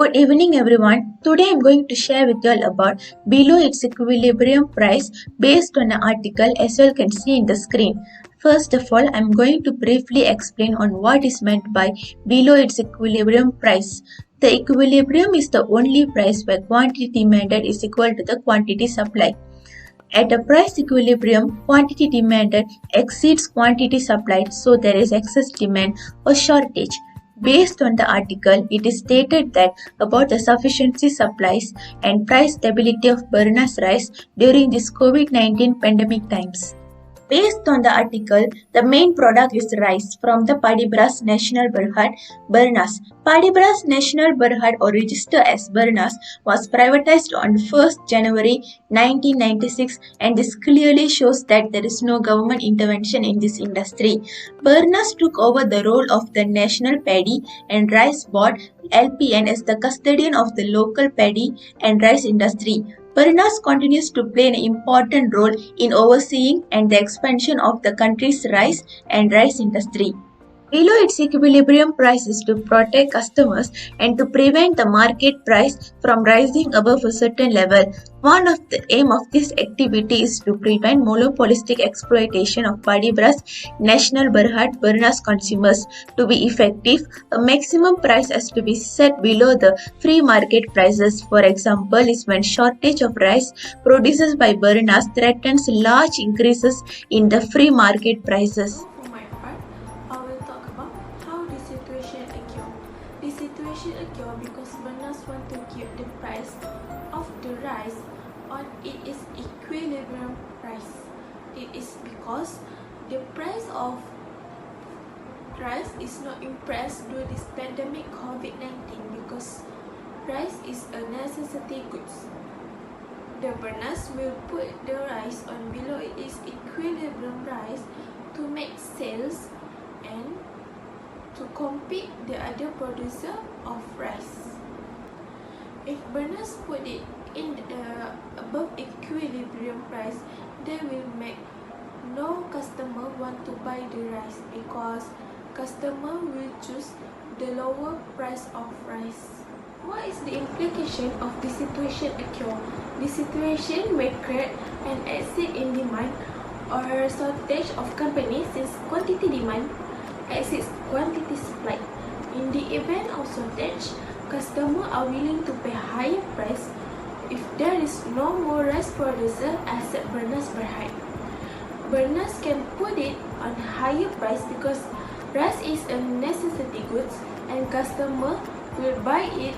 Good evening everyone. Today I'm going to share with you all about below its equilibrium price based on an article as you all can see in the screen. First of all, I'm going to briefly explain on what is meant by below its equilibrium price. The equilibrium is the only price where quantity demanded is equal to the quantity supplied. At a price equilibrium, quantity demanded exceeds quantity supplied, so there is excess demand or shortage. Based on the article, it is stated that about the sufficiency supplies and price stability of bananas rice during this COVID-19 pandemic times. Based on the article, the main product is rice from the Padibras National Berhad, Bernas. Padibras National Berhad, or registered as Bernas, was privatized on 1st January 1996, and this clearly shows that there is no government intervention in this industry. Bernas took over the role of the National Paddy and Rice Board (LPN) as the custodian of the local paddy and rice industry. Bernas continues to play an important role in overseeing and the expansion of the country's rice and rice industry. Below its equilibrium price is to protect customers and to prevent the market price from rising above a certain level. One of the aim of this activity is to prevent monopolistic exploitation of Padibras National Berhad Bernas consumers. To be effective, a maximum price has to be set below the free market prices. For example, is when shortage of rice produced by Bernas threatens large increases in the free market prices. For my part, I will talk about how the situation occurred. The situation occurred because Bernas want to keep the price of the rice on its equilibrium price. It is because the price of rice is not impressed due this pandemic COVID-19 because rice is a necessity goods. The Bernas will put the rice on below its equilibrium price to make sales and to compete the other producer of rice. If Bernas put it in the above equilibrium price, they will make no customer want to buy the rice because customer will choose the lower price of rice. What is the implication of the situation occur? The situation may create an exceed in demand or shortage of companies since quantity demand exceeds quantity supply. In the event of shortage, customers are willing to pay higher price if there is no more rice producer except Bernas Berhad. Bernas can put it on higher price because rice is a necessity goods and customer will buy it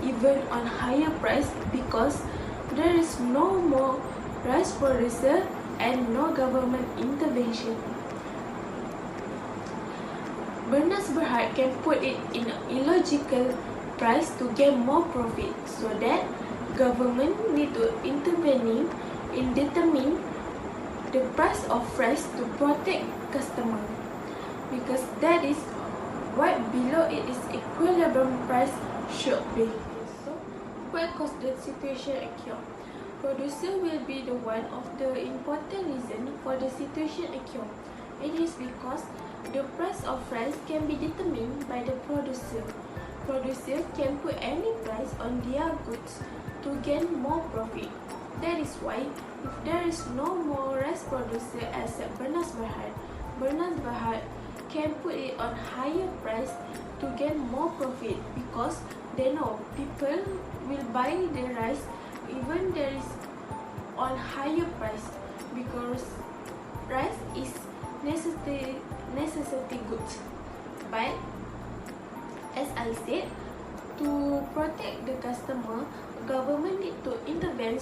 even on higher price because there is no more rice producer and no government intervention. Bernas Berhad can put it in an illogical price to get more profit, so that government need to intervene in determine the price of rice to protect customer, because that is what below it is equilibrium price should be. So, what caused the situation occur? Producer will be the one of the important reason for the situation occur. It is because the price of rice can be determined by the producer. Producer can put any price on their goods to gain more profit. That is why, if there is no more rice producer except Bernas Berhad can put it on higher price to gain more profit because they know people will buy the rice even there is on higher price because rice is necessity goods. But as I said, to protect the customer, government need to intervene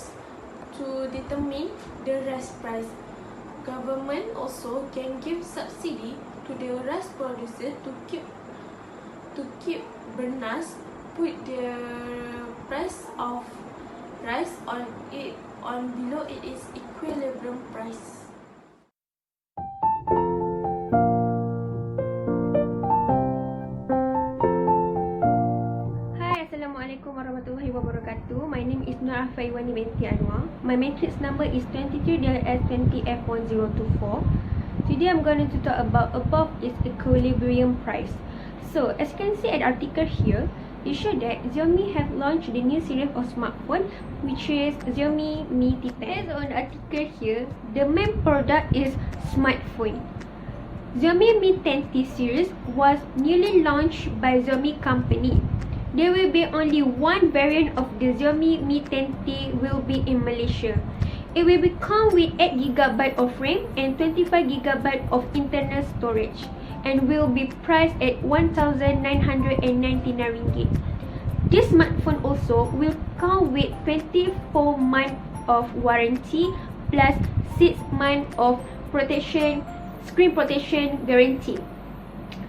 to determine the rice price. Government also can give subsidy to the rice producer to keep Bernas put the price of rice on below it is equilibrium price. Hi, Assalamualaikum warahmatullahi wabarakatuh. My name is Nurul Iwani Binti Anuar. My matrix number is 23DLS20F1024. Today I'm going to talk about above its equilibrium price. So, as you can see at the article here, It shows that Xiaomi have launched the new series of smartphone, which is Xiaomi Mi T10. Based on the article here, the main product is smartphone. Xiaomi Mi 10T series was newly launched by Xiaomi company. There will be only one variant of the Xiaomi Mi 10T will be in Malaysia. It will come with 8GB of RAM and 25GB of internal storage and will be priced at RM1,999. This smartphone also will come with 24 months of warranty plus 6 months of screen protection guarantee.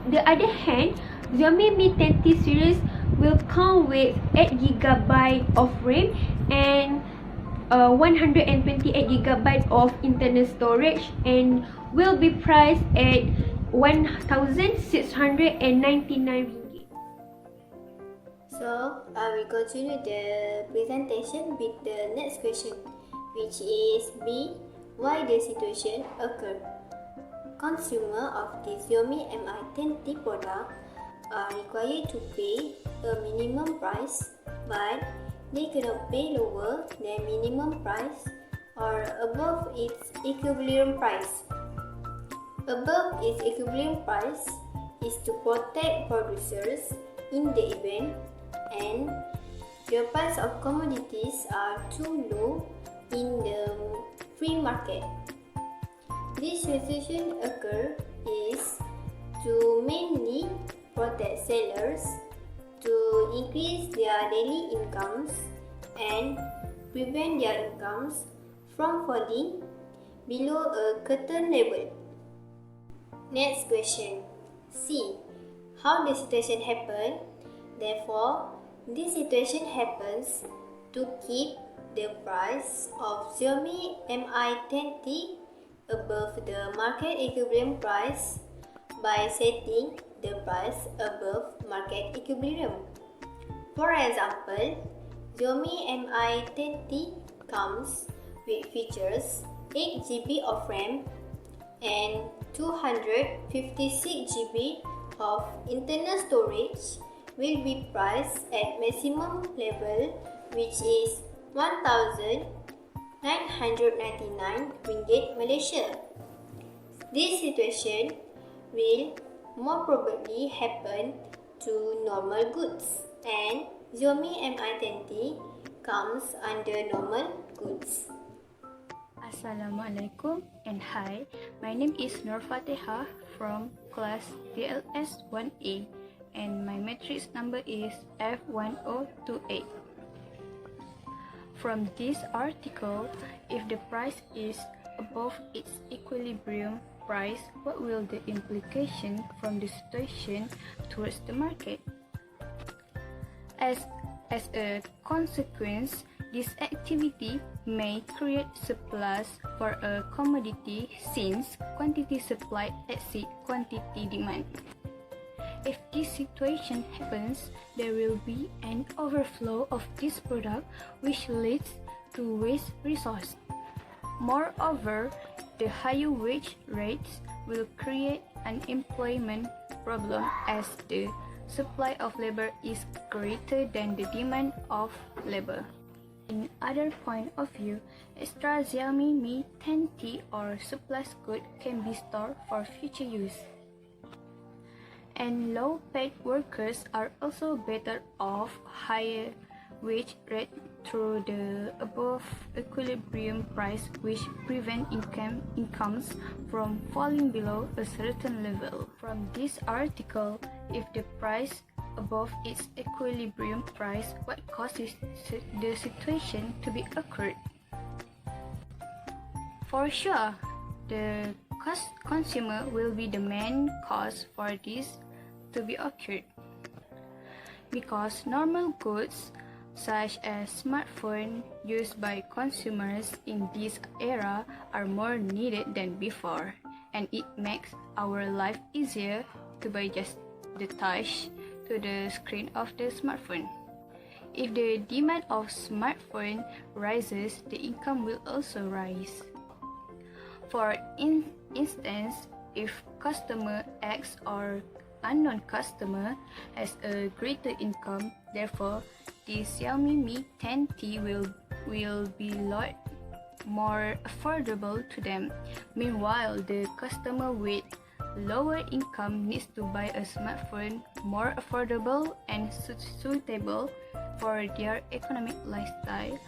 The other hand, Xiaomi Mi 10T series will come with 8GB of RAM and 128GB of internal storage and will be priced at RM1,699. So, I will continue the presentation with the next question, which is B. Why the situation occurred? Consumer of the Xiaomi Mi 10T product are required to pay a minimum price, but they cannot pay lower than minimum price or above its equilibrium price. Above its equilibrium price is to protect producers in the event and the price of commodities are too low in the free market. This situation occurs is to mainly protect sellers to increase their daily incomes and prevent their incomes from falling below a certain level. Next question. C. How the situation happened? Therefore, this situation happens to keep the price of Xiaomi Mi 10T above the market equilibrium price by setting the price above market equilibrium. For example, Xiaomi Mi 10T comes with features 8GB of RAM and 256GB of internal storage will be priced at maximum level, which is RM1,999 Malaysia. This situation will more probably happen to normal goods, and Xiaomi Mi 10T comes under normal goods. Assalamualaikum and hi, my name is Fatehah from class DLS 1A and my matrix number is F1028. From this article, if the price is above its equilibrium price, what will the implication from the situation towards the market? As a consequence, this activity may create surplus for a commodity since quantity supply exceeds quantity demand. If this situation happens, there will be an overflow of this product which leads to waste resource. Moreover, the higher wage rates will create an employment problem as the supply of labor is greater than the demand of labor. In other point of view, extra Xiaomi Mi 10T or surplus good can be stored for future use. And low-paid workers are also better off higher wage rate through the above equilibrium price, which prevent incomes from falling below a certain level. From this article, if the price above its equilibrium price, what causes the situation to be occurred? For sure, the consumer will be the main cause for this to be occurred, because normal goods such as smartphones used by consumers in this era are more needed than before, and it makes our life easier to buy just the touch to the screen of the smartphone. If the demand of smartphone rises, the income will also rise. For instance, if customer X or unknown customer has a greater income. Therefore, the Xiaomi Mi 10T will be lot more affordable to them. Meanwhile, the customer with lower income needs to buy a smartphone more affordable and suitable for their economic lifestyle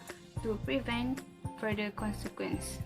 to prevent further consequences.